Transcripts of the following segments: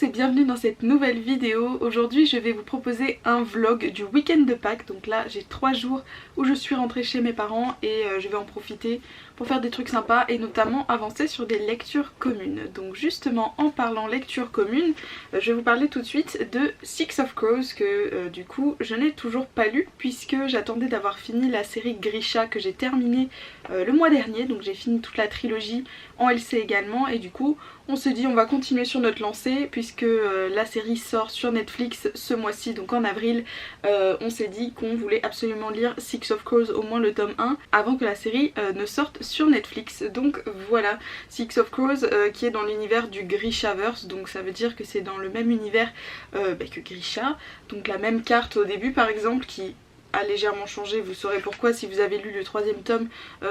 et bienvenue dans cette nouvelle vidéo. Aujourd'hui je vais vous proposer un vlog du week-end de Pâques. Donc là j'ai 3 jours où je suis rentrée chez mes parents et je vais en profiter pour faire des trucs sympas et notamment avancer sur des lectures communes. Donc justement en parlant lecture commune, je vais vous parler tout de suite de Six of Crows que du coup je n'ai toujours pas lu puisque j'attendais d'avoir fini la série Grisha que j'ai terminée le mois dernier. Donc j'ai fini toute la trilogie en LC également et du coup on se dit on va continuer sur notre lancée puisque la série sort sur Netflix ce mois-ci, donc en avril. On s'est dit qu'on voulait absolument lire Six of Crows, au moins le tome 1, avant que la série ne sorte sur Netflix. Donc voilà, Six of Crows qui est dans l'univers du Grishaverse, donc ça veut dire que c'est dans le même univers que Grisha, donc la même carte au début par exemple qui a légèrement changé, vous saurez pourquoi si vous avez lu le 3e tome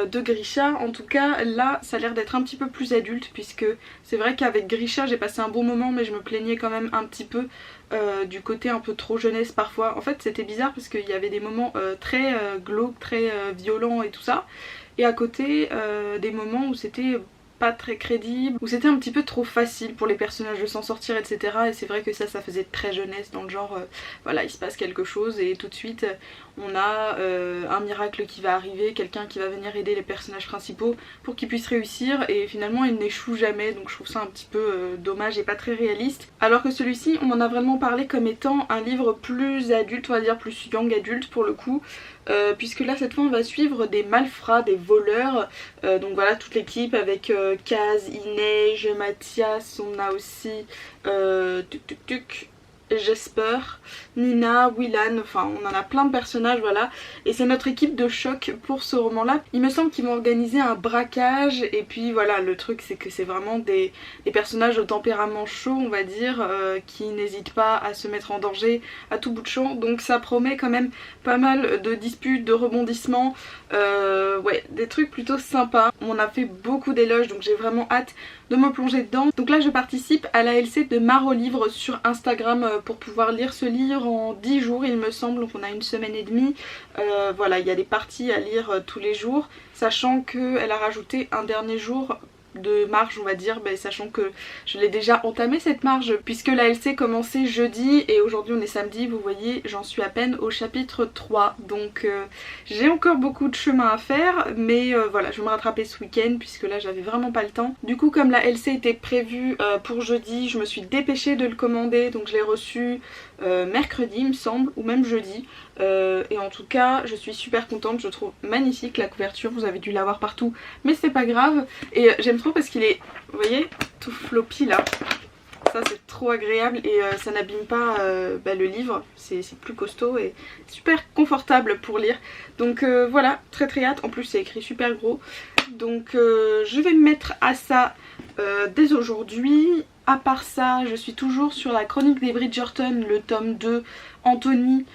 de Grisha. En tout cas là ça a l'air d'être un petit peu plus adulte puisque c'est vrai qu'avec Grisha j'ai passé un bon moment mais je me plaignais quand même un petit peu du côté un peu trop jeunesse parfois. En fait c'était bizarre parce qu'il y avait des moments très glauques, très violents et tout ça, et à côté des moments où c'était pas très crédible, où c'était un petit peu trop facile pour les personnages de s'en sortir, etc. Et c'est vrai que ça faisait très jeunesse dans le genre voilà, il se passe quelque chose et tout de suite on a un miracle qui va arriver, quelqu'un qui va venir aider les personnages principaux pour qu'ils puissent réussir et finalement ils n'échouent jamais. Donc je trouve ça un petit peu dommage et pas très réaliste. Alors que celui-ci on m'en a vraiment parlé comme étant un livre plus adulte, on va dire plus young adulte pour le coup. Puisque là cette fois on va suivre des malfrats, des voleurs, donc voilà toute l'équipe avec Kaz, Inej, Mathias, on a aussi Jesper, Nina, Willan, enfin on en a plein de personnages, voilà. Et c'est notre équipe de choc pour ce roman là. Il me semble qu'ils vont organiser un braquage et puis voilà, le truc c'est que c'est vraiment des personnages au tempérament chaud on va dire, qui n'hésitent pas à se mettre en danger à tout bout de champ. Donc ça promet quand même pas mal de disputes, de rebondissements, ouais des trucs plutôt sympas. On a fait beaucoup d'éloges donc j'ai vraiment hâte de me plonger dedans. Donc là je participe à la LC de Maro Livre sur Instagram pour pouvoir lire ce livre en 10 jours il me semble, donc on a une semaine et demie. Voilà, il y a des parties à lire tous les jours, sachant qu'elle a rajouté un dernier jour de marge on va dire, sachant que je l'ai déjà entamé cette marge puisque la LC commençait jeudi et aujourd'hui on est samedi, vous voyez j'en suis à peine au chapitre 3 donc j'ai encore beaucoup de chemin à faire mais voilà je vais me rattraper ce week-end puisque là j'avais vraiment pas le temps. Du coup comme la LC était prévue pour jeudi, je me suis dépêchée de le commander donc je l'ai reçu mercredi il me semble ou même jeudi. Et en tout cas je suis super contente, je trouve magnifique la couverture, vous avez dû la voir partout mais c'est pas grave. Et j'aime trop parce qu'il est, vous voyez, tout floppy là, ça c'est trop agréable et ça n'abîme pas le livre, c'est plus costaud et super confortable pour lire. Donc voilà, très très hâte, en plus c'est écrit super gros. Donc je vais me mettre à ça dès aujourd'hui. À part ça, je suis toujours sur la chronique des Bridgerton, le tome 2, Anthony,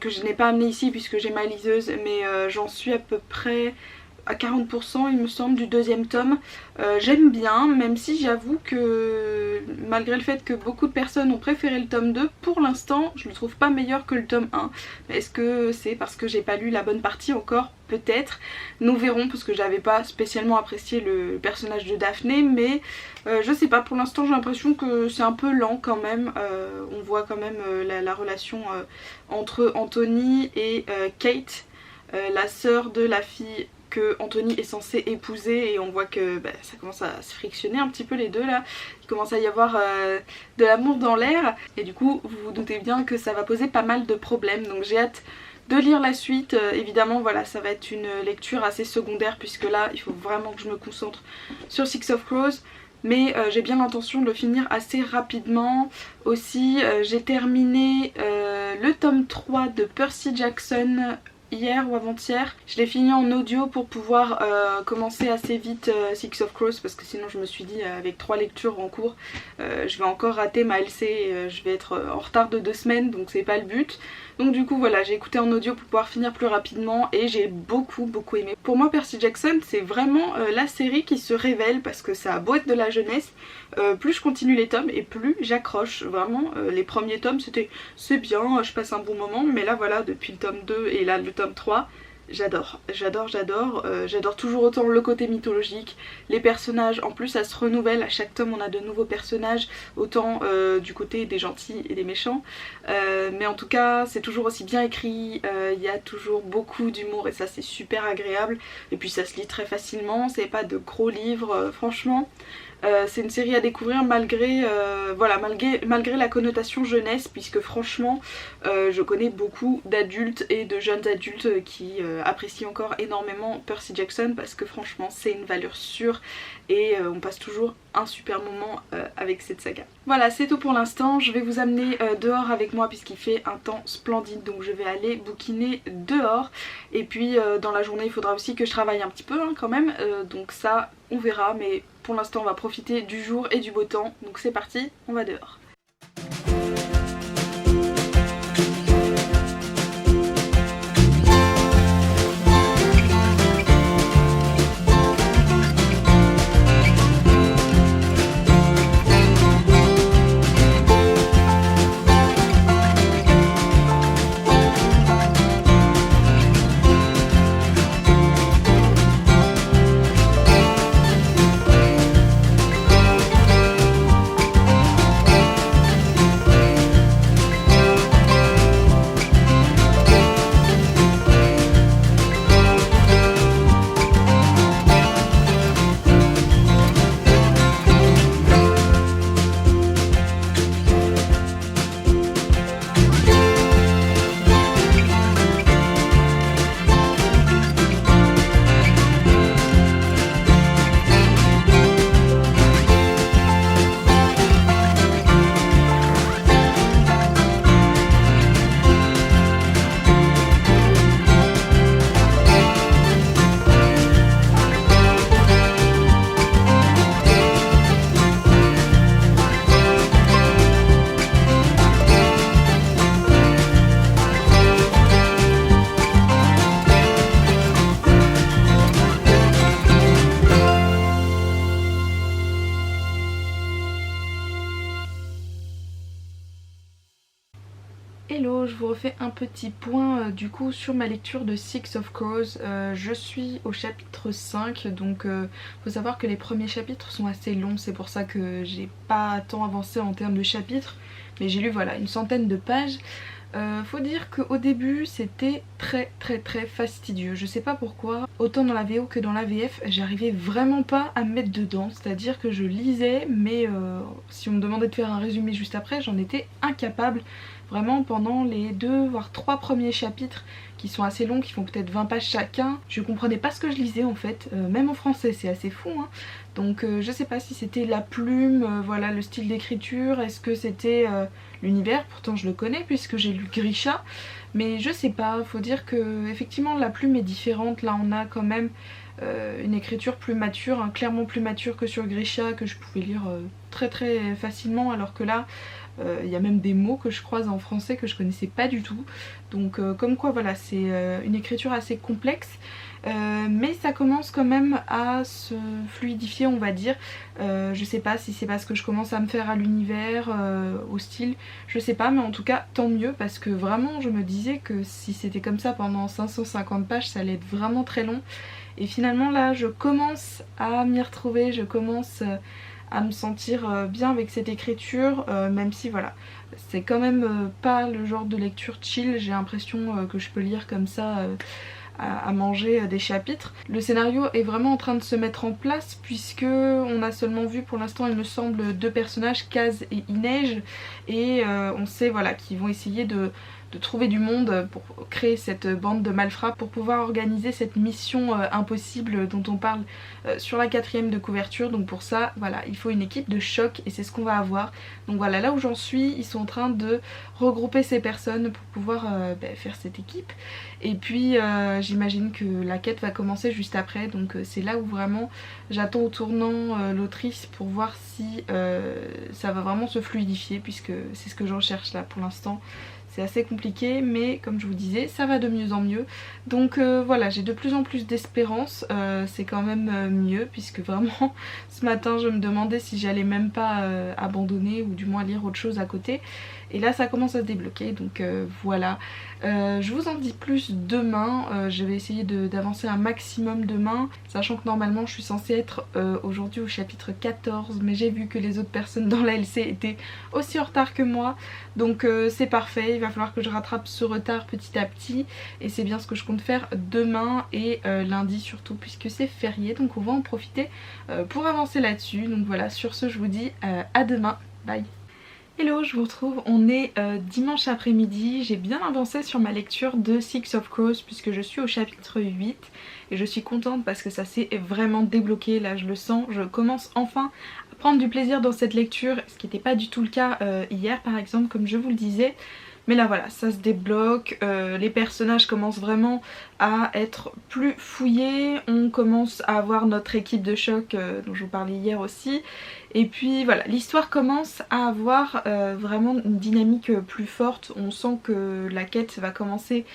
que je n'ai pas amené ici puisque j'ai ma liseuse, mais j'en suis à peu près à 40% il me semble du 2e tome. J'aime bien, même si j'avoue que malgré le fait que beaucoup de personnes ont préféré le tome 2, pour l'instant je le trouve pas meilleur que le tome 1. Est-ce que c'est parce que j'ai pas lu la bonne partie encore? Peut-être, nous verrons, parce que j'avais pas spécialement apprécié le personnage de Daphné, mais je sais pas, pour l'instant j'ai l'impression que c'est un peu lent quand même. On voit quand même la relation entre Anthony et Kate, la sœur de la fille que Anthony est censé épouser, et on voit que ça commence à se frictionner un petit peu les deux là, il commence à y avoir de l'amour dans l'air et du coup vous vous doutez bien que ça va poser pas mal de problèmes. Donc j'ai hâte de lire la suite. Évidemment voilà, ça va être une lecture assez secondaire puisque là il faut vraiment que je me concentre sur Six of Crows, mais j'ai bien l'intention de le finir assez rapidement. Aussi j'ai terminé le tome 3 de Percy Jackson hier ou avant-hier. Je l'ai fini en audio pour pouvoir commencer assez vite Six of Crows parce que sinon je me suis dit avec 3 lectures en cours je vais encore rater ma LC et je vais être en retard de 2 semaines, donc c'est pas le but. Donc du coup voilà, j'ai écouté en audio pour pouvoir finir plus rapidement et j'ai beaucoup aimé. Pour moi Percy Jackson c'est vraiment la série qui se révèle parce que ça a beau être de la jeunesse, plus je continue les tomes et plus j'accroche. Vraiment les premiers tomes c'est bien, je passe un bon moment, mais là voilà depuis le tome 2 et là le tome 3 j'adore, j'adore toujours autant le côté mythologique, les personnages, en plus ça se renouvelle, à chaque tome on a de nouveaux personnages, autant du côté des gentils et des méchants, mais en tout cas c'est toujours aussi bien écrit, il y a toujours beaucoup d'humour et ça c'est super agréable, et puis ça se lit très facilement, c'est pas de gros livres, franchement. C'est une série à découvrir malgré, voilà, malgré la connotation jeunesse, puisque franchement je connais beaucoup d'adultes et de jeunes adultes qui apprécient encore énormément Percy Jackson, parce que franchement c'est une valeur sûre et on passe toujours un super moment avec cette saga. Voilà, c'est tout pour l'instant, je vais vous amener dehors avec moi puisqu'il fait un temps splendide, donc je vais aller bouquiner dehors, et puis dans la journée il faudra aussi que je travaille un petit peu hein, quand même, donc ça on verra, mais pour l'instant on va profiter du jour et du beau temps, donc c'est parti, on va dehors. Hello, je vous refais un petit point du coup sur ma lecture de Six of Crows. Je suis au chapitre 5, donc faut savoir que les premiers chapitres sont assez longs, c'est pour ça que j'ai pas tant avancé en termes de chapitres, mais j'ai lu voilà une centaine de pages. Faut dire qu'au début c'était très fastidieux, je sais pas pourquoi, autant dans la VO que dans la VF j'arrivais vraiment pas à me mettre dedans, c'est à dire que je lisais mais si on me demandait de faire un résumé juste après j'en étais incapable. Vraiment pendant les 2 voire 3 premiers chapitres qui sont assez longs, qui font peut-être 20 pages chacun, je comprenais pas ce que je lisais en fait, même en français c'est assez fou hein. Donc je sais pas si c'était la plume, voilà le style d'écriture, est-ce que c'était l'univers, pourtant je le connais puisque j'ai lu Grisha, mais je sais pas, faut dire que effectivement la plume est différente, là on a quand même une écriture plus mature, hein, clairement plus mature que sur Grisha que je pouvais lire très facilement, alors que là il y a même des mots que je croise en français que je connaissais pas du tout, donc comme quoi voilà c'est une écriture assez complexe, mais ça commence quand même à se fluidifier on va dire. Je sais pas si c'est parce que je commence à me faire à l'univers, au style, je sais pas, mais en tout cas tant mieux, parce que vraiment je me disais que si c'était comme ça pendant 550 pages ça allait être vraiment très long, et finalement là je commence à m'y retrouver, je commence à me sentir bien avec cette écriture, même si voilà c'est quand même pas le genre de lecture chill, j'ai l'impression que je peux lire comme ça à manger des chapitres. Le scénario est vraiment en train de se mettre en place puisque on a seulement vu pour l'instant il me semble 2 personnages, Kaz et Inej, et on sait voilà qu'ils vont essayer de trouver du monde pour créer cette bande de malfrats, pour pouvoir organiser cette mission impossible dont on parle sur la 4e de couverture. Donc pour ça voilà il faut une équipe de choc et c'est ce qu'on va avoir. Donc voilà, là où j'en suis, ils sont en train de regrouper ces personnes pour pouvoir faire cette équipe, et puis j'imagine que la quête va commencer juste après, donc c'est là où vraiment j'attends au tournant l'autrice pour voir si ça va vraiment se fluidifier, puisque c'est ce que j'en cherche là pour l'instant. c'est assez compliqué, mais comme je vous disais, ça va de mieux en mieux. Donc voilà, j'ai de plus en plus d'espérance, c'est quand même mieux, puisque vraiment ce matin je me demandais si j'allais même pas abandonner ou du moins lire autre chose à côté. Et là ça commence à se débloquer, donc voilà. Je vous en dis plus demain, je vais essayer d'avancer un maximum demain, sachant que normalement je suis censée être aujourd'hui au chapitre 14, mais j'ai vu que les autres personnes dans la LC étaient aussi en retard que moi, donc c'est parfait, il va falloir que je rattrape ce retard petit à petit, et c'est bien ce que je compte faire demain et lundi surtout, puisque c'est férié, donc on va en profiter pour avancer là-dessus. Donc voilà, sur ce je vous dis à demain, bye. Hello, je vous retrouve, on est dimanche après-midi, j'ai bien avancé sur ma lecture de Six of Crows puisque je suis au chapitre 8 et je suis contente parce que ça s'est vraiment débloqué, là je le sens, je commence enfin à prendre du plaisir dans cette lecture, ce qui n'était pas du tout le cas hier par exemple comme je vous le disais. Mais là voilà, ça se débloque, les personnages commencent vraiment à être plus fouillés, on commence à avoir notre équipe de choc dont je vous parlais hier aussi. Et puis voilà, l'histoire commence à avoir vraiment une dynamique plus forte, on sent que la quête va commencer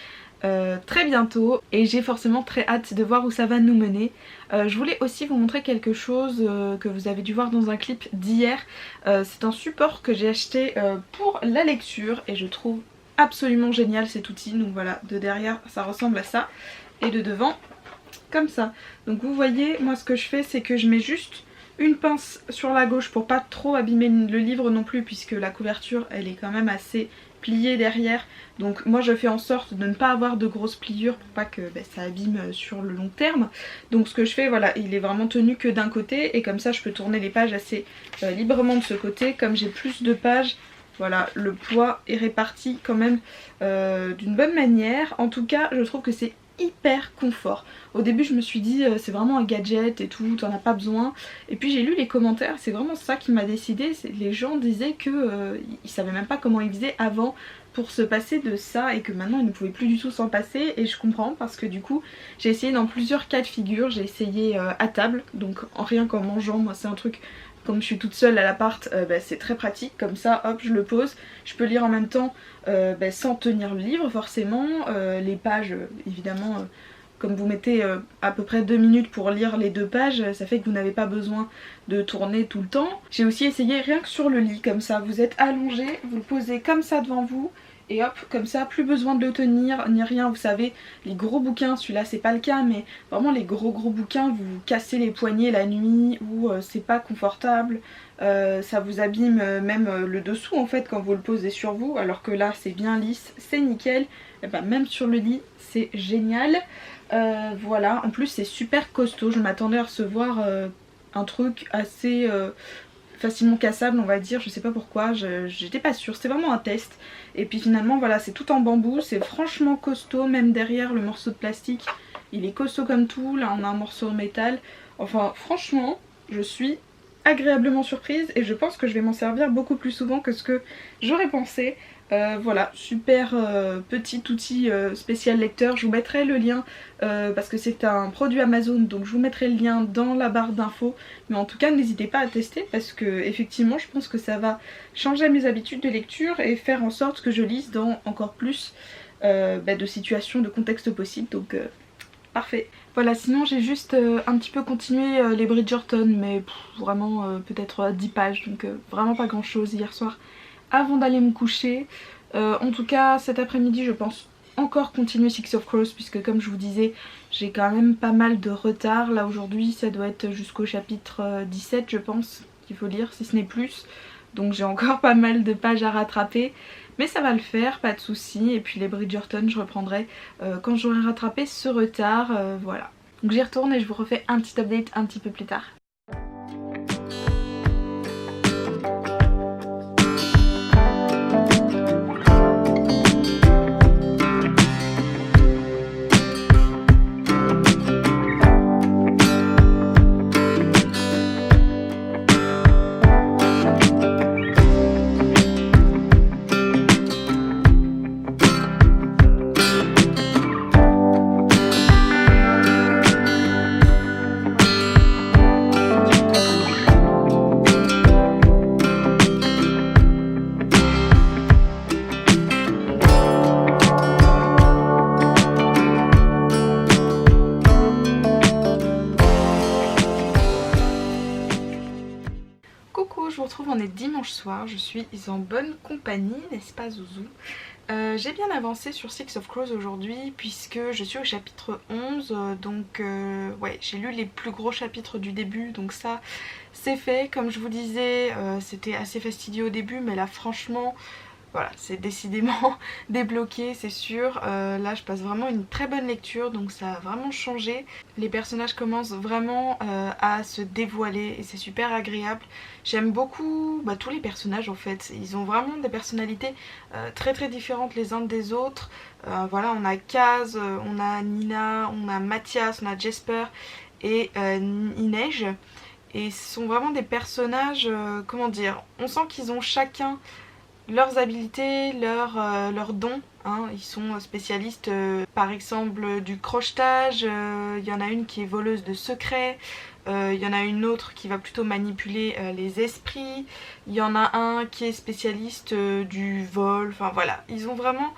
très bientôt et j'ai forcément très hâte de voir où ça va nous mener. Je voulais aussi vous montrer quelque chose que vous avez dû voir dans un clip d'hier. C'est un support que j'ai acheté pour la lecture et je trouve absolument génial cet outil. Donc voilà, de derrière ça ressemble à ça et de devant comme ça. Donc vous voyez, moi ce que je fais c'est que je mets juste une pince sur la gauche pour pas trop abîmer le livre non plus, puisque la couverture elle est quand même assez pliée derrière, donc moi je fais en sorte de ne pas avoir de grosses pliures pour pas que ça abîme sur le long terme. Donc ce que je fais, voilà, il est vraiment tenu que d'un côté et comme ça je peux tourner les pages assez librement de ce côté. Comme j'ai plus de pages, voilà, le poids est réparti quand même d'une bonne manière. En tout cas je trouve que c'est hyper confort. Au début je me suis dit c'est vraiment un gadget et tout, t'en as pas besoin. Et puis j'ai lu les commentaires, c'est vraiment ça qui m'a décidé. Les gens disaient que ils savaient même pas comment ils faisaient avant pour se passer de ça et que maintenant ils ne pouvaient plus du tout s'en passer. Et je comprends parce que du coup j'ai essayé dans plusieurs cas de figure. J'ai essayé à table, donc rien qu'en mangeant, moi c'est un truc, comme je suis toute seule à l'appart, c'est très pratique, comme ça hop je le pose, je peux lire en même temps sans tenir le livre forcément, les pages évidemment comme vous mettez à peu près 2 minutes pour lire les 2 pages, ça fait que vous n'avez pas besoin de tourner tout le temps. J'ai aussi essayé rien que sur le lit, comme ça vous êtes allongé, vous le posez comme ça devant vous et hop, comme ça, plus besoin de le tenir ni rien. Vous savez, les gros bouquins, celui-là c'est pas le cas, mais vraiment les gros bouquins, vous vous cassez les poignets la nuit ou c'est pas confortable, ça vous abîme même le dessous en fait quand vous le posez sur vous, alors que là c'est bien lisse, c'est nickel. Et même sur le lit c'est génial. Voilà, en plus c'est super costaud, je m'attendais à recevoir un truc assez facilement cassable on va dire, je sais pas pourquoi, j'étais pas sûre, c'était vraiment un test. Et puis finalement voilà, c'est tout en bambou, c'est franchement costaud, même derrière le morceau de plastique il est costaud comme tout, là on a un morceau en métal. Enfin franchement je suis agréablement surprise et je pense que je vais m'en servir beaucoup plus souvent que ce que j'aurais pensé. Voilà, super petit outil spécial lecteur, je vous mettrai le lien parce que c'est un produit Amazon, donc je vous mettrai le lien dans la barre d'infos. Mais en tout cas n'hésitez pas à tester parce que effectivement je pense que ça va changer mes habitudes de lecture et faire en sorte que je lise dans encore plus de situations, de contextes possibles, donc parfait. Voilà, sinon j'ai juste un petit peu continué les Bridgerton, mais vraiment peut-être 10 pages, donc vraiment pas grand chose hier soir avant d'aller me coucher. En tout cas cet après-midi je pense encore continuer Six of Crows puisque comme je vous disais j'ai quand même pas mal de retard. Là aujourd'hui ça doit être jusqu'au chapitre 17 je pense qu'il faut lire, si ce n'est plus. Donc j'ai encore pas mal de pages à rattraper. Mais ça va le faire, pas de soucis. Et puis les Bridgerton je reprendrai quand j'aurai rattrapé ce retard, voilà. Donc j'y retourne et je vous refais un petit update un petit peu plus tard. dimanche soir, je suis en bonne compagnie, n'est-ce pas Zouzou? J'ai bien avancé sur Six of Crows aujourd'hui puisque je suis au chapitre 11, donc ouais, j'ai lu les plus gros chapitres du début, donc ça c'est fait. Comme je vous disais, c'était assez fastidieux au début, mais là franchement... Voilà, c'est décidément débloqué, c'est sûr. Là, je passe vraiment une très bonne lecture, donc ça a vraiment changé. Les personnages commencent vraiment à se dévoiler et c'est super agréable. J'aime beaucoup tous les personnages en fait. Ils ont vraiment des personnalités très très différentes les uns des autres. Voilà, on a Kaz, on a Nina, on a Mathias, on a Jesper et Inej. Et ce sont vraiment des personnages, comment dire, on sent qu'ils ont chacun leurs habilités, leurs dons, hein. Ils sont spécialistes par exemple du crochetage, il y en a une qui est voleuse de secrets, il y en a une autre qui va plutôt manipuler les esprits, il y en a un qui est spécialiste du vol, enfin voilà, ils ont vraiment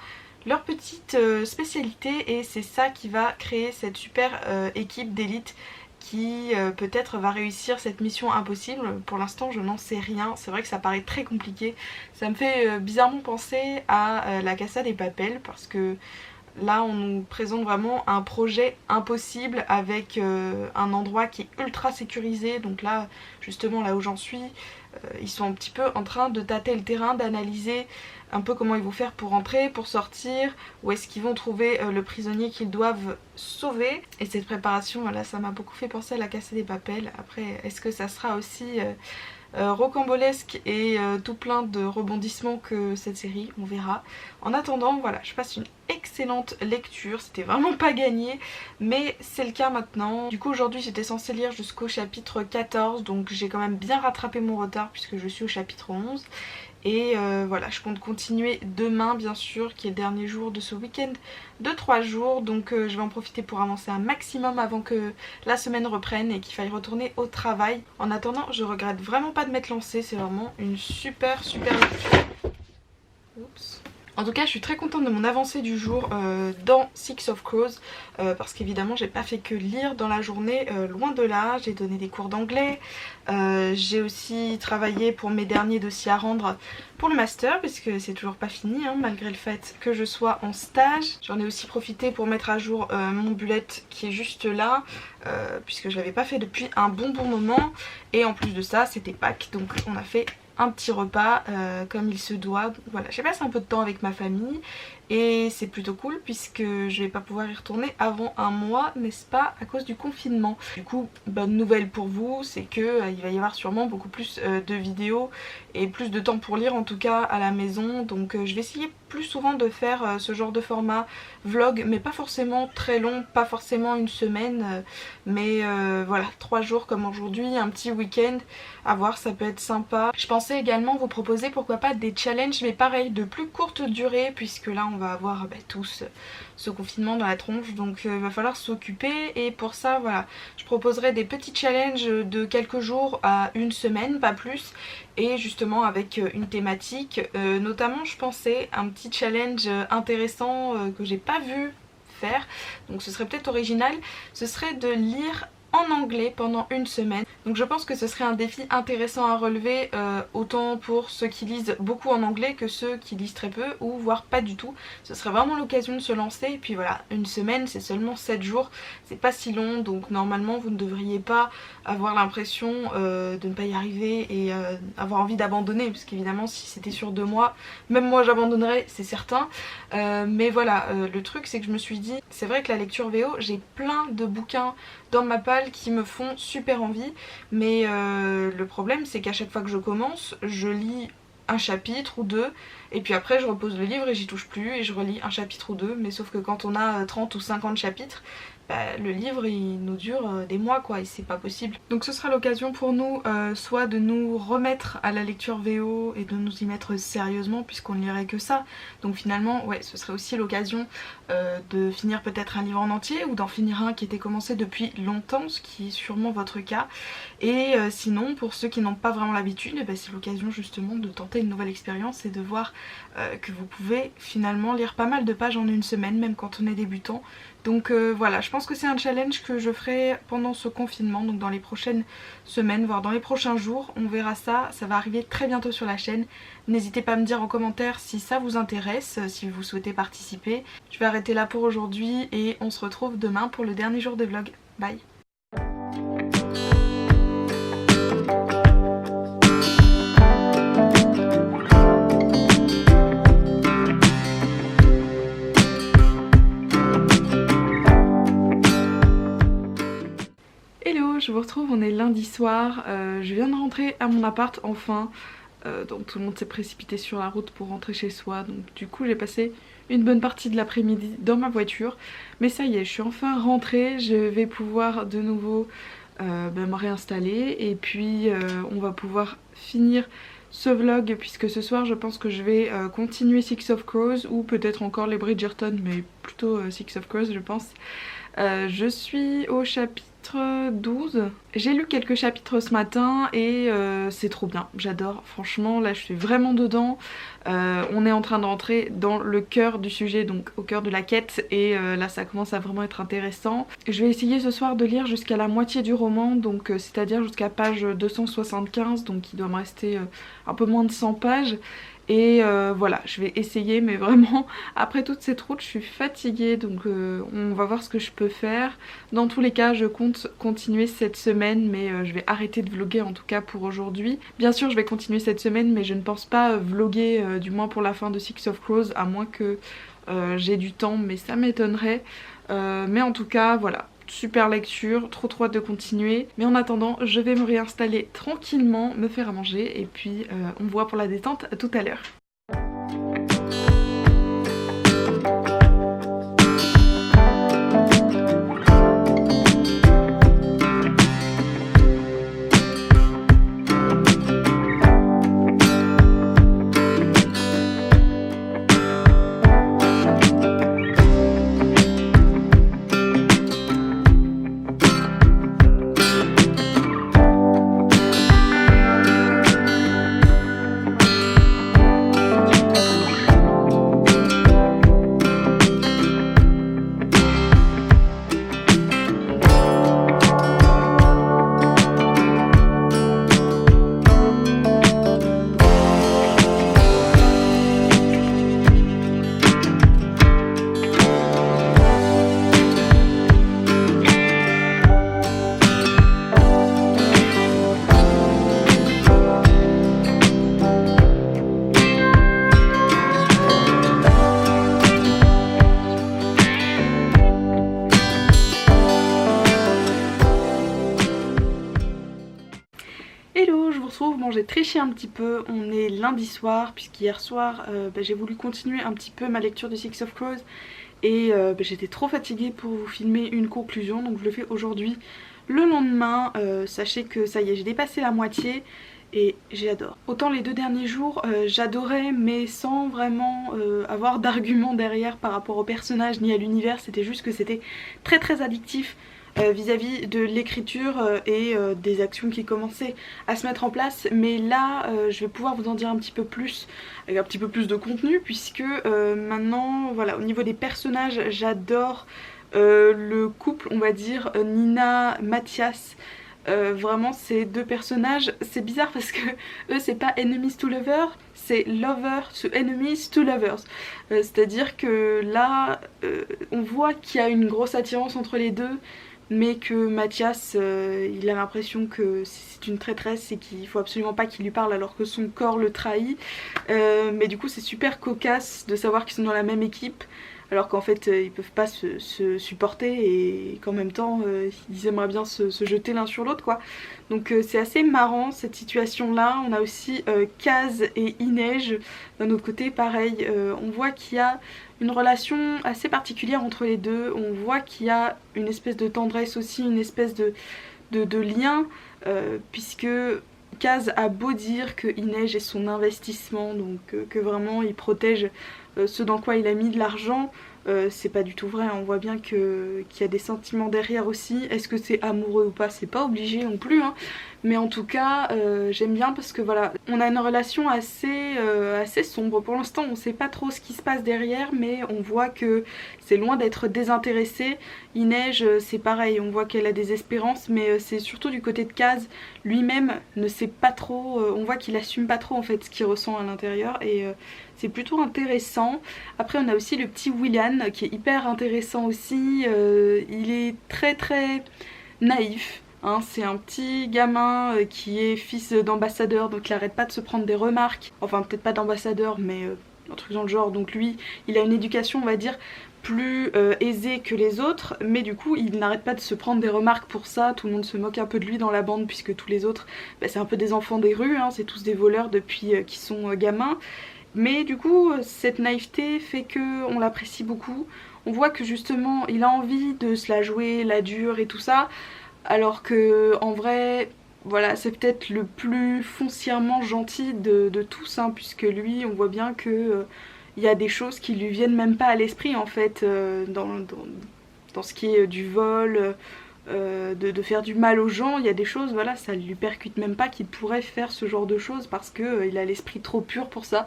leur petite spécialité et c'est ça qui va créer cette super équipe d'élite qui peut-être va réussir cette mission impossible. Pour l'instant je n'en sais rien, c'est vrai que ça paraît très compliqué. Ça me fait bizarrement penser à la Casa des Papel parce que là on nous présente vraiment un projet impossible avec un endroit qui est ultra sécurisé. Donc là justement là où j'en suis, ils sont un petit peu en train de tâter le terrain, d'analyser un peu comment ils vont faire pour entrer, pour sortir, où est-ce qu'ils vont trouver le prisonnier qu'ils doivent sauver. Et cette préparation, voilà, ça m'a beaucoup fait penser à la Casa des Papel. Après, est-ce que ça sera aussi rocambolesque et tout plein de rebondissements que cette série, on verra. En attendant, voilà, je passe une excellente lecture, c'était vraiment pas gagné, mais c'est le cas maintenant. Du coup aujourd'hui j'étais censée lire jusqu'au chapitre 14, donc j'ai quand même bien rattrapé mon retard puisque je suis au chapitre 11. Et voilà, je compte continuer demain bien sûr, qui est le dernier jour de ce week-end de 3 jours. Donc je vais en profiter pour avancer un maximum avant que la semaine reprenne et qu'il faille retourner au travail. En attendant, je regrette vraiment pas de m'être lancée, c'est vraiment une super lecture. Oups. En tout cas je suis très contente de mon avancée du jour dans Six of Crows parce qu'évidemment j'ai pas fait que lire dans la journée, loin de là. J'ai donné des cours d'anglais, j'ai aussi travaillé pour mes derniers dossiers à rendre pour le master puisque c'est toujours pas fini hein, malgré le fait que je sois en stage. J'en ai aussi profité pour mettre à jour mon bullet qui est juste là puisque je l'avais pas fait depuis un bon moment. Et en plus de ça c'était Pâques, donc on a fait un petit repas comme il se doit. Voilà, j'ai passé un peu de temps avec ma famille et c'est plutôt cool puisque je vais pas pouvoir y retourner avant un mois, n'est-ce pas, à cause du confinement. Du coup, bonne nouvelle pour vous, c'est que il va y avoir sûrement beaucoup plus de vidéos et plus de temps pour lire en tout cas à la maison. Donc je vais essayer plus souvent de faire ce genre de format vlog, mais pas forcément très long, pas forcément une semaine, mais voilà, 3 jours comme aujourd'hui, un petit week-end, à voir, ça peut être sympa. Je pensais également vous proposer pourquoi pas des challenges, mais pareil, de plus courte durée, puisque là on va avoir tous ce confinement dans la tronche, donc il va falloir s'occuper. Et pour ça voilà, je proposerai des petits challenges de quelques jours à une semaine, pas plus, et justement avec une thématique. Notamment je pensais un petit challenge intéressant que j'ai pas vu faire, donc ce serait peut-être original, ce serait de lire en anglais pendant une semaine. Donc je pense que ce serait un défi intéressant à relever, autant pour ceux qui lisent beaucoup en anglais que ceux qui lisent très peu ou voire pas du tout. Ce serait vraiment l'occasion de se lancer. Et puis voilà, une semaine c'est seulement 7 jours, c'est pas si long, donc normalement vous ne devriez pas avoir l'impression de ne pas y arriver et avoir envie d'abandonner, parce qu'évidemment si c'était sur 2 mois, même moi j'abandonnerais, c'est certain. Mais voilà, le truc c'est que je me suis dit, c'est vrai que la lecture VO, j'ai plein de bouquins dans ma palle qui me font super envie, mais le problème c'est qu'à chaque fois que je commence, je lis un chapitre ou deux et puis après je repose le livre et j'y touche plus et je relis un chapitre ou deux. Mais sauf que quand on a 30 ou 50 chapitres, le livre il nous dure des mois quoi, et c'est pas possible. Donc ce sera l'occasion pour nous soit de nous remettre à la lecture VO et de nous y mettre sérieusement puisqu'on ne lirait que ça. Donc finalement ouais, ce serait aussi l'occasion de finir peut-être un livre en entier ou d'en finir un qui était commencé depuis longtemps, ce qui est sûrement votre cas. Et sinon pour ceux qui n'ont pas vraiment l'habitude, c'est l'occasion justement de tenter une nouvelle expérience et de voir que vous pouvez finalement lire pas mal de pages en une semaine, même quand on est débutant. Donc voilà, je pense que c'est un challenge que je ferai pendant ce confinement, donc dans les prochaines semaines, voire dans les prochains jours, on verra ça, ça va arriver très bientôt sur la chaîne. N'hésitez pas à me dire en commentaire si ça vous intéresse, si vous souhaitez participer. Je vais arrêter là pour aujourd'hui et on se retrouve demain pour le dernier jour de vlog. Bye. Hello, je vous retrouve, on est lundi soir, je viens de rentrer à mon appart enfin, donc tout le monde s'est précipité sur la route pour rentrer chez soi, donc du coup j'ai passé une bonne partie de l'après-midi dans ma voiture, mais ça y est, je suis enfin rentrée, je vais pouvoir de nouveau me réinstaller et puis on va pouvoir finir ce vlog puisque ce soir je pense que je vais continuer Six of Crows ou peut-être encore les Bridgerton, mais plutôt Six of Crows je pense. Je suis au chapitre 12. J'ai lu quelques chapitres ce matin et c'est trop bien, j'adore, franchement là je suis vraiment dedans. On est en train de rentrer dans le cœur du sujet, donc au cœur de la quête, et là ça commence à vraiment être intéressant. Je vais essayer ce soir de lire jusqu'à la moitié du roman, donc c'est-à-dire jusqu'à page 275, donc il doit me rester un peu moins de 100 pages. Et voilà, je vais essayer, mais vraiment après toute cette route je suis fatiguée, donc on va voir ce que je peux faire. Dans tous les cas je compte continuer cette semaine, mais je vais arrêter de vlogger en tout cas pour aujourd'hui. Bien sûr je vais continuer cette semaine, mais je ne pense pas vlogger du moins pour la fin de Six of Crows, à moins que j'ai du temps, mais ça m'étonnerait. Mais en tout cas voilà, super lecture, trop hâte de continuer. Mais en attendant, je vais me réinstaller tranquillement, me faire à manger et puis on me voit pour la détente tout à l'heure. Hello, je vous retrouve. Bon, j'ai triché un petit peu, on est lundi soir puisqu'hier soir j'ai voulu continuer un petit peu ma lecture de Six of Crows et j'étais trop fatiguée pour vous filmer une conclusion, donc je le fais aujourd'hui. Le lendemain, sachez que ça y est, j'ai dépassé la moitié et j'adore. Autant les 2 derniers jours j'adorais, mais sans vraiment avoir d'arguments derrière par rapport au personnage ni à l'univers, c'était juste que c'était très addictif vis-à-vis de l'écriture et des actions qui commençaient à se mettre en place. Mais là je vais pouvoir vous en dire un petit peu plus, avec un petit peu plus de contenu, puisque maintenant voilà, au niveau des personnages j'adore le couple, on va dire, Nina, Mathias. Vraiment ces 2 personnages, c'est bizarre parce que eux c'est pas enemies to lovers, c'est lovers to enemies to lovers. C'est à dire que là on voit qu'il y a une grosse attirance entre les deux, mais que Mathias il a l'impression que c'est une traîtresse et qu'il faut absolument pas qu'il lui parle alors que son corps le trahit. Mais du coup c'est super cocasse de savoir qu'ils sont dans la même équipe alors qu'en fait ils peuvent pas se supporter et qu'en même temps ils aimeraient bien se jeter l'un sur l'autre quoi. Donc c'est assez marrant cette situation là. On a aussi Kaz et Inej d'un autre côté, pareil, on voit qu'il y a une relation assez particulière entre les deux, on voit qu'il y a une espèce de tendresse aussi, une espèce de lien, puisque Kaz a beau dire que Inej est son investissement, donc que vraiment il protège ce dans quoi il a mis de l'argent, c'est pas du tout vrai, on voit bien qu'il y a des sentiments derrière aussi. Est-ce que c'est amoureux ou pas, c'est pas obligé non plus, hein. Mais en tout cas j'aime bien parce que voilà, on a une relation assez sombre. Pour l'instant on sait pas trop ce qui se passe derrière, mais on voit que c'est loin d'être désintéressé. Inej c'est pareil, on voit qu'elle a des espérances, mais c'est surtout du côté de Kaz, lui-même ne sait pas trop, on voit qu'il assume pas trop en fait ce qu'il ressent à l'intérieur, et c'est plutôt intéressant. Après on a aussi le petit Willian qui est hyper intéressant aussi, il est très naïf. Hein, c'est un petit gamin qui est fils d'ambassadeur, donc il arrête pas de se prendre des remarques, enfin peut-être pas d'ambassadeur mais un truc dans le genre, donc lui il a une éducation on va dire plus aisée que les autres, mais du coup il n'arrête pas de se prendre des remarques pour ça, tout le monde se moque un peu de lui dans la bande puisque tous les autres bah, c'est un peu des enfants des rues, hein, c'est tous des voleurs depuis qu'ils sont gamins, mais du coup cette naïveté fait que on l'apprécie beaucoup, on voit que justement il a envie de se la jouer, la dure et tout ça, alors que en vrai voilà c'est peut-être le plus foncièrement gentil de tous, hein, puisque lui on voit bien que il y a des choses qui lui viennent même pas à l'esprit en fait, dans ce qui est du vol, de faire du mal aux gens, il y a des choses, voilà, ça lui percute même pas qu'il pourrait faire ce genre de choses parce que il a l'esprit trop pur pour ça.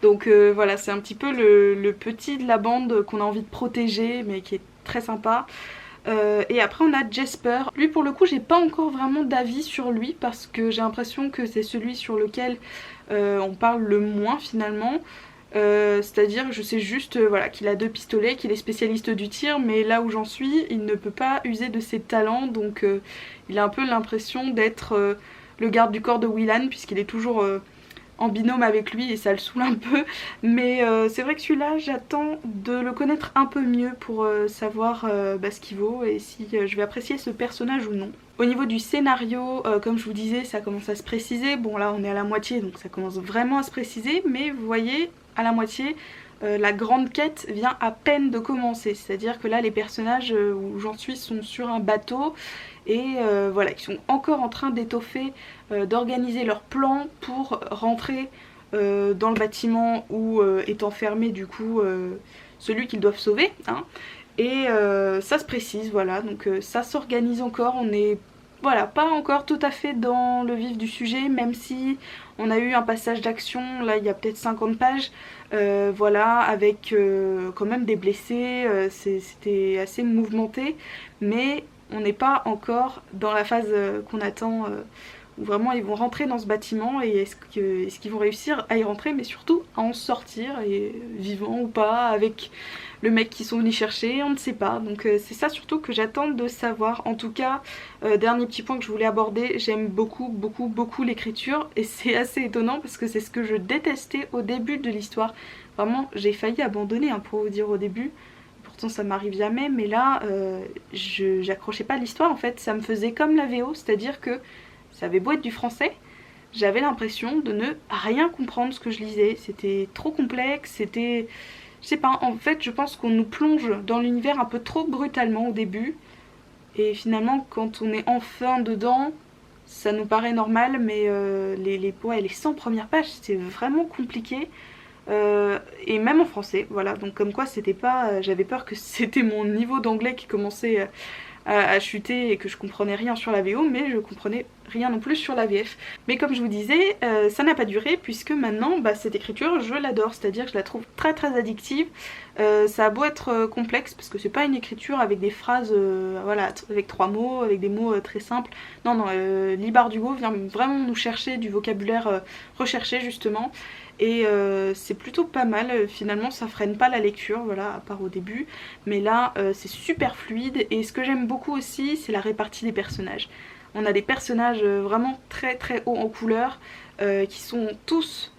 Donc voilà, c'est un petit peu le petit de la bande qu'on a envie de protéger mais qui est très sympa. Et après on a Jesper. Lui pour le coup j'ai pas encore vraiment d'avis sur lui parce que j'ai l'impression que c'est celui sur lequel on parle le moins finalement. C'est-à-dire je sais juste voilà, qu'il a 2 pistolets, qu'il est spécialiste du tir, mais là où j'en suis il ne peut pas user de ses talents, donc il a un peu l'impression d'être le garde du corps de Willan puisqu'il est toujours en binôme avec lui et ça le saoule un peu, mais c'est vrai que celui-là j'attends de le connaître un peu mieux pour savoir bah, ce qu'il vaut et si je vais apprécier ce personnage ou non. Au niveau du scénario, comme je vous disais, ça commence à se préciser. Bon là on est à la moitié donc ça commence vraiment à se préciser, mais vous voyez à la moitié la grande quête vient à peine de commencer, c'est à dire que là les personnages où j'en suis sont sur un bateau et voilà, ils sont encore en train d'étoffer, d'organiser leur plan pour rentrer dans le bâtiment où est enfermé du coup celui qu'ils doivent sauver, hein. Et ça se précise, voilà, donc ça s'organise encore, on est voilà, pas encore tout à fait dans le vif du sujet, même si on a eu un passage d'action, là il y a peut-être 50 pages, voilà, avec quand même des blessés, c'était assez mouvementé, mais on n'est pas encore dans la phase qu'on attend, où vraiment ils vont rentrer dans ce bâtiment, et est-ce qu'ils vont réussir à y rentrer, mais surtout à en sortir, et vivant ou pas, avec le mec qu'ils sont venus chercher, on ne sait pas. Donc c'est ça surtout que j'attends de savoir. En tout cas, dernier petit point que je voulais aborder, j'aime beaucoup l'écriture, et c'est assez étonnant parce que c'est ce que je détestais au début de l'histoire. Vraiment j'ai failli abandonner, hein, pour vous dire, au début. Pourtant ça m'arrive jamais, mais là j'accrochais pas à l'histoire en fait, ça me faisait comme la VO, c'est-à-dire que ça avait beau être du français, j'avais l'impression de ne rien comprendre ce que je lisais, c'était trop complexe, c'était... Je sais pas, en fait je pense qu'on nous plonge dans l'univers un peu trop brutalement au début, et finalement quand on est enfin dedans, ça nous paraît normal, mais les 100 premières pages c'est vraiment compliqué. Et même en français, voilà, donc comme quoi c'était pas... j'avais peur que c'était mon niveau d'anglais qui commençait à chuter et que je comprenais rien sur la VO, mais je comprenais rien non plus sur la VF. Mais comme je vous disais, ça n'a pas duré puisque maintenant bah, cette écriture je l'adore, c'est-à-dire que je la trouve très addictive. Ça a beau être complexe parce que c'est pas une écriture avec des phrases voilà, avec 3 mots, avec des mots très simples. Non, Lee Bardugo vient vraiment nous chercher du vocabulaire recherché justement. Et c'est plutôt pas mal, finalement ça freine pas la lecture, voilà, à part au début, mais là c'est super fluide, et ce que j'aime beaucoup aussi c'est la répartie des personnages. On a des personnages vraiment très hauts en couleur, qui sont tous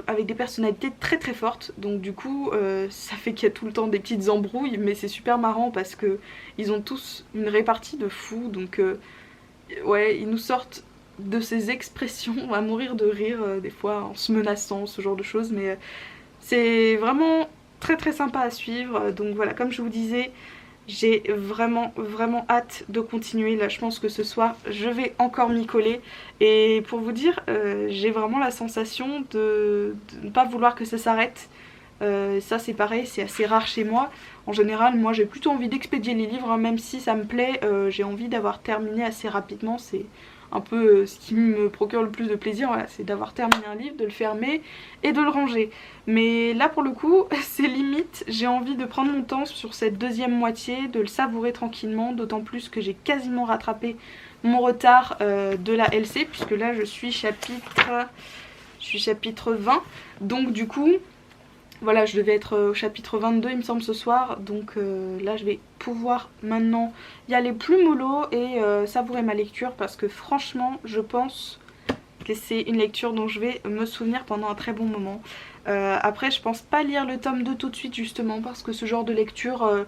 avec des personnalités très fortes, donc du coup ça fait qu'il y a tout le temps des petites embrouilles, mais c'est super marrant parce que ils ont tous une répartie de fou, donc ouais, ils nous sortent de ces expressions à mourir de rire, des fois en se menaçant, ce genre de choses, mais c'est vraiment très sympa à suivre. Donc voilà, comme je vous disais, j'ai vraiment hâte de continuer. Là je pense que ce soir je vais encore m'y coller, et pour vous dire j'ai vraiment la sensation de ne pas vouloir que ça s'arrête. Ça c'est pareil, c'est assez rare chez moi. En général moi j'ai plutôt envie d'expédier les livres, hein, même si ça me plaît, j'ai envie d'avoir terminé assez rapidement. C'est un peu ce qui me procure le plus de plaisir, voilà, c'est d'avoir terminé un livre, de le fermer et de le ranger. Mais là pour le coup c'est limite, j'ai envie de prendre mon temps sur cette deuxième moitié, de le savourer tranquillement, d'autant plus que j'ai quasiment rattrapé mon retard de la LC, puisque là je suis chapitre 20, donc du coup voilà, je devais être au chapitre 22 il me semble ce soir, donc là je vais pouvoir maintenant y aller plus mollo et savourer ma lecture, parce que franchement je pense que c'est une lecture dont je vais me souvenir pendant un très bon moment. Après je pense pas lire le tome 2 tout de suite, justement parce que ce genre de lecture,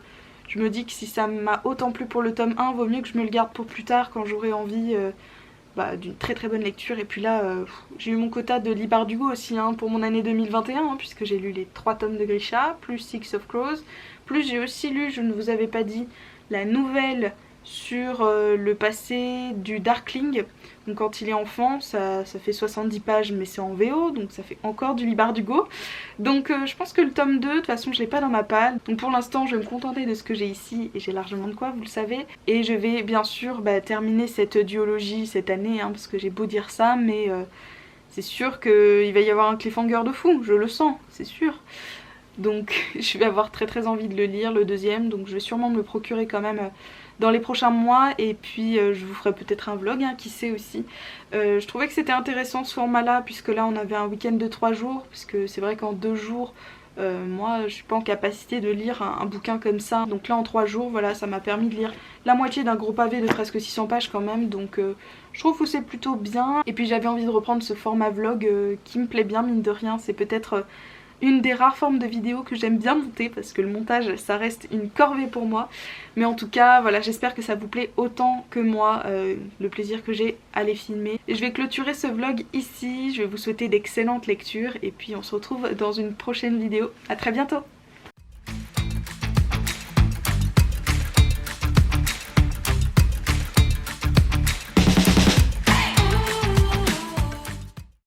je me dis que si ça m'a autant plu pour le tome 1, vaut mieux que je me le garde pour plus tard quand j'aurai envie d'une très très bonne lecture. Et puis là j'ai eu mon quota de Lee Bardugo aussi hein, pour mon année 2021 hein, puisque j'ai lu les 3 tomes de Grisha plus Six of Crows, plus j'ai aussi lu, je ne vous avais pas dit, la nouvelle sur le passé du Darkling. Donc quand il est enfant ça fait 70 pages mais c'est en VO, donc ça fait encore du Lee Bardugo. Donc je pense que le tome 2 de toute façon je l'ai pas dans ma palle, donc pour l'instant je vais me contenter de ce que j'ai ici et j'ai largement de quoi, vous le savez. Et je vais bien sûr terminer cette duologie cette année hein, parce que j'ai beau dire ça mais c'est sûr qu'il va y avoir un cliffhanger de fou, je le sens, c'est sûr. Donc je vais avoir très très envie de le lire, le deuxième, donc je vais sûrement me le procurer quand même dans les prochains mois. Et puis je vous ferai peut-être un vlog, hein, qui sait aussi. Je trouvais que c'était intéressant ce format là, puisque là on avait un week-end de 3 jours, puisque c'est vrai qu'en 2 jours moi je suis pas en capacité de lire un bouquin comme ça. Donc là en 3 jours voilà, ça m'a permis de lire la moitié d'un gros pavé de presque 600 pages quand même, donc je trouve que c'est plutôt bien. Et puis j'avais envie de reprendre ce format vlog qui me plaît bien, mine de rien. C'est peut-être une des rares formes de vidéos que j'aime bien monter, parce que le montage ça reste une corvée pour moi. Mais en tout cas voilà, j'espère que ça vous plaît autant que moi, le plaisir que j'ai à les filmer. Et je vais clôturer ce vlog ici, je vais vous souhaiter d'excellentes lectures et puis on se retrouve dans une prochaine vidéo. À très bientôt.